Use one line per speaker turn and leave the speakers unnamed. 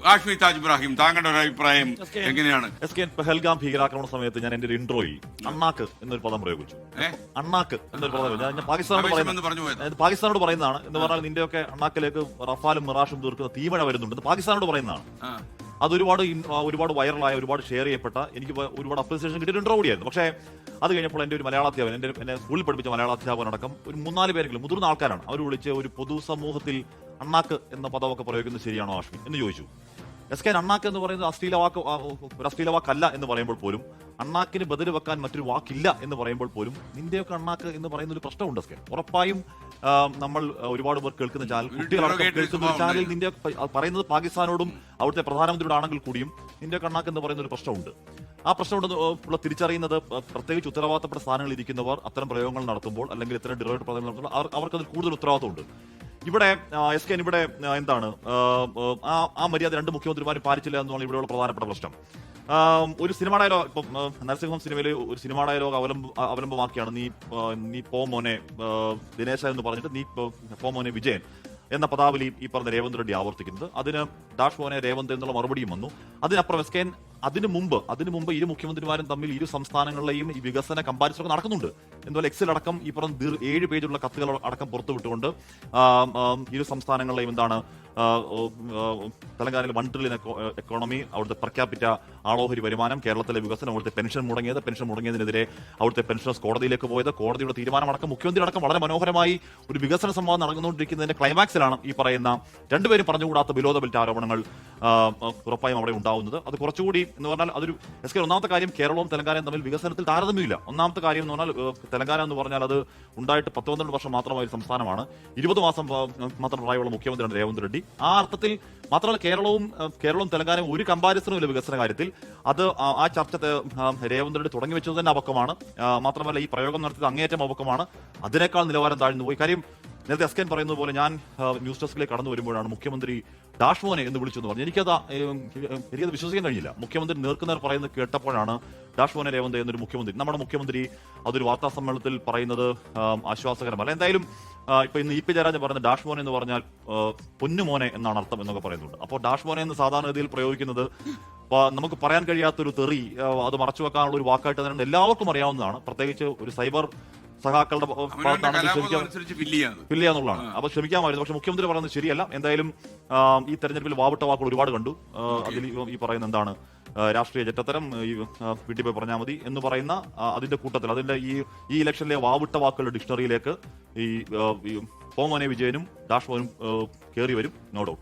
ഹാഷ്മി താജ് ഇബ്രാഹിം, താങ്കളുടെ ഒരു അഭിപ്രായം എങ്ങനെയാണ്?
പെഹൽഗാം ഭീകരാക്രമണ സമയത്ത് ഞാൻ എന്റെ ഒരു ഇൻട്രോയിൽ അണ്ണാക്ക് എന്നൊരു പദം പ്രയോഗിച്ചു. അണ്ണാക്ക് എന്നൊരു പദം ഞാൻ പാകിസ്ഥാനോട് പറയുന്നതാണ് എന്ന് പറഞ്ഞാൽ നിന്റെയൊക്കെ അണ്ണാക്കിലേക്ക് റഫാലും മിറാഷും തീർക്കുന്ന തീമഴ വരുന്നുണ്ട് പാകിസ്ഥാനോട് പറയുന്നതാണ്. അത് ഒരുപാട് വൈറലായ, ഒരുപാട് ഷെയർ ചെയ്യപ്പെട്ട, എനിക്ക് ഒരുപാട് അപ്രീസിയേഷൻ കിട്ടിയ ഇൻട്രോ കൂടിയായിരുന്നു. പക്ഷേ അത് കഴിഞ്ഞപ്പോൾ എൻ്റെ ഒരു മലയാള അധ്യാപകൻ, എന്നെ സ്കൂളിൽ പഠിപ്പിച്ച മലയാള അധ്യാപകനടക്കം ഒരു 3-4 പേരെങ്കിലും മുതിർന്ന ആൾക്കാരാണ്, അവർ വിളിച്ച് ഒരു പൊതുസമൂഹത്തിൽ അണ്ണാക്ക് എന്ന പദമൊക്കെ പ്രയോഗിക്കുന്നത് ശരിയാണോ ഹാഷ്മി എന്ന് ചോദിച്ചു. അണ്ണാക്ക് എന്ന് പറയുന്നത് ഒരു അശ്ലീല വാക്കല്ല എന്ന് പറയുമ്പോൾ പോലും, അണ്ണാക്കിന് ബദൽ വെക്കാൻ മറ്റൊരു വാക്കില്ല എന്ന് പറയുമ്പോൾ പോലും നിന്റെയൊക്കെ അണ്ണാക്ക് എന്ന് പറയുന്ന ഒരു പ്രശ്നമുണ്ട് എസ്കേൻ. ഉറപ്പായും നമ്മൾ ഒരുപാട് പേർ കേൾക്കുന്ന ചാനൽ, കുട്ടികളടക്കം കേൾക്കുന്ന ചാനലിൽ നിന്റെ പറയുന്നത് പാകിസ്ഥാനോടും അവിടുത്തെ പ്രധാനമന്ത്രിയോട് ആണെങ്കിൽ കൂടിയും നിന്റെ അണ്ണാക്ക് എന്ന് പറയുന്ന ഒരു പ്രശ്നമുണ്ട്. ആ പ്രശ്നമുള്ള തിരിച്ചറിയുന്നത് പ്രത്യേകിച്ച് ഉത്തരവാദിത്തപ്പെട്ട സ്ഥാനങ്ങളിൽ ഇരിക്കുന്നവർ അത്തരം പ്രയോഗങ്ങൾ നടത്തുമ്പോൾ, അല്ലെങ്കിൽ ഇത്തരം ഡിറൈവേഡ് പ്രയോഗങ്ങൾ നടത്തുമ്പോൾ അവർക്കതിൽ കൂടുതൽ ഉത്തരവാദിത്തമുണ്ട്. ഇവിടെ എസ്കേൻ ഇവിടെ എന്താണ് ആ മര്യാദ രണ്ട് മുഖ്യമന്ത്രിമാരും പാലിച്ചില്ല എന്നാണ് ഇവിടെയുള്ള പ്രധാനപ്പെട്ട പ്രശ്നം. ഒരു സിനിമ ഡയലോഗ്, ഇപ്പം നരസിംഹം സിനിമയിൽ ഒരു സിനിമ ഡയലോഗ് അവലംബമാക്കിയാണ് നീ പോ മോനെ ദിനേശ എന്ന് പറഞ്ഞിട്ട് നീ പോ മോനെ വിജയൻ എന്ന പദാവലി ഈ പറഞ്ഞ രേവന്ത് റെഡ്ഡി ആവർത്തിക്കുന്നത്. അതിന് ഡാഷ് മോനെ രേവന്ത് എന്നുള്ള മറുപടിയും വന്നു. അതിനപ്പുറം എസ്കേൻ അതിനു മുമ്പ് ഇരു മുഖ്യമന്ത്രിമാരും തമ്മിൽ ഇരു സംസ്ഥാനങ്ങളിലെയും ഈ വികസന കമ്പാരിസൺ ഒക്കെ നടക്കുന്നുണ്ട്. എന്തുപോലെ എക്സിലടക്കം ഈ പറഞ്ഞ 7 പേജുള്ള കത്തുകൾ അടക്കം പുറത്തുവിട്ടുകൊണ്ട് ഇരു സംസ്ഥാനങ്ങളിലെയും എന്താണ് തെലങ്കാനയിൽ 1 ട്രില്യൺ എക്കോണമി, അവിടുത്തെ പെർ ക്യാപിറ്റ ആളോഹരി വരുമാനം, കേരളത്തിലെ വികസനം, അവിടുത്തെ പെൻഷൻ മുടങ്ങിയതിനെതിരെ അവിടുത്തെ പെൻഷനേഴ്സ് കോടതിയിലേക്ക് പോയത്, കോടതിയുടെ തീരുമാനമടക്കം മുഖ്യമന്ത്രി അടക്കം വളരെ മനോഹരമായി ഒരു വികസന സംവാദം നടന്നുകൊണ്ടിരിക്കുന്നതിന്റെ ക്ലൈമാക്സിലാണ് ഈ പറയുന്ന രണ്ടുപേരും പറഞ്ഞുകൂടാത്ത ബിലോ ദ ബെൽറ്റ് ആരോപണങ്ങൾ ഉറപ്പായും അവിടെ ഉണ്ടാവുന്നത്. അത് കുറച്ചുകൂടി എന്ന് പറഞ്ഞാൽ അതൊരു ഒന്നാമത്തെ കാര്യം, കേരളവും തെലങ്കാനയും തമ്മിൽ വികസനത്തിൽ താരതമ്യമില്ല. ഒന്നാമത്തെ കാര്യം എന്ന് പറഞ്ഞാൽ തെലങ്കാന എന്ന് പറഞ്ഞാൽ അത് ഉണ്ടായിട്ട് 12 വർഷം മാത്രമായ ഒരു സംസ്ഥാനമാണ്. 20 മാസം മാത്രം പ്രായമുള്ള മുഖ്യമന്ത്രിയാണ് രേവന്ത് റെഡ്ഡി. ആ അർത്ഥത്തിൽ മാത്രമല്ല കേരളവും തെലങ്കാനയും ഒരു കമ്പാരിസണും ഇല്ല വികസന കാര്യത്തിൽ. അത് ആ ചർച്ച രേവന്ത് റെഡ്ഡി തുടങ്ങി വെച്ചത് തന്നെ അപക്വമാണ്. മാത്രമല്ല ഈ പ്രയോഗം നടത്തിയത് അങ്ങേയറ്റം അപക്വമാണ്. അതിനേക്കാൾ നിലവാരം താഴ്ന്നു പോയി. കാര്യം നേരത്തെ എസ്കേൻ പറയുന്നത് പോലെ ഞാൻ ന്യൂസ് ഡെസ്കിലേക്ക് കടന്നു വരുമ്പോഴാണ് മുഖ്യമന്ത്രി ഡാഷ് മോനെ എന്ന് വിളിച്ചു എന്ന് പറഞ്ഞു. എനിക്കത് വിശ്വസിക്കാൻ കഴിഞ്ഞില്ല. മുഖ്യമന്ത്രി നേർക്കുനേർ പറയുന്നത് കേട്ടപ്പോഴാണ് ഡാഷ് മോനെ രേവന്ത് എന്നൊരു മുഖ്യമന്ത്രി, നമ്മുടെ മുഖ്യമന്ത്രി അതൊരു വാർത്താ സമ്മേളനത്തിൽ പറയുന്നത് ആശ്വാസകരമല്ല. എന്തായാലും ഇപ്പൊ ഇന്ന് ഇ പി ജയരാജൻ പറയുന്നത് ഡാഷ് മോനെ എന്ന് പറഞ്ഞാൽ പൊന്നുമോനെ എന്നാണ് അർത്ഥം എന്നൊക്കെ പറയുന്നുണ്ട്. അപ്പോൾ ഡാഷ് മോനെ എന്ന് സാധാരണഗതിയിൽ പ്രയോഗിക്കുന്നത് നമുക്ക് പറയാൻ കഴിയാത്തൊരു തെറി, അത് മറച്ചു വെക്കാനുള്ള ഒരു വാക്കായിട്ട് തന്നെ എല്ലാവർക്കും അറിയാവുന്നതാണ്. പ്രത്യേകിച്ച് ഒരു സൈബർ സഹാക്കളുടെ എന്നുള്ളതാണ്. അപ്പൊ ക്ഷമിക്കാമായിരുന്നു. പക്ഷെ മുഖ്യമന്ത്രി പറയുന്നത് ശരിയല്ല. എന്തായാലും ഈ തെരഞ്ഞെടുപ്പിൽ വാവിട്ട വാക്കുകൾ ഒരുപാട് കണ്ടു. അതിൽ ഈ പറയുന്ന എന്താണ് രാഷ്ട്രീയ ചെറ്റത്തരം, വീട്ടിൽ പോയി പറഞ്ഞാൽ മതി എന്ന് പറയുന്ന അതിന്റെ കൂട്ടത്തിൽ ഈ ഇലക്ഷനിലെ വാവിട്ട വാക്കുകളുടെ ഡിക്ഷണറിയിലേക്ക് ഈ പോമോനെ വിജയനും ഡാഷ് മോനും കയറി വരും. No doubt.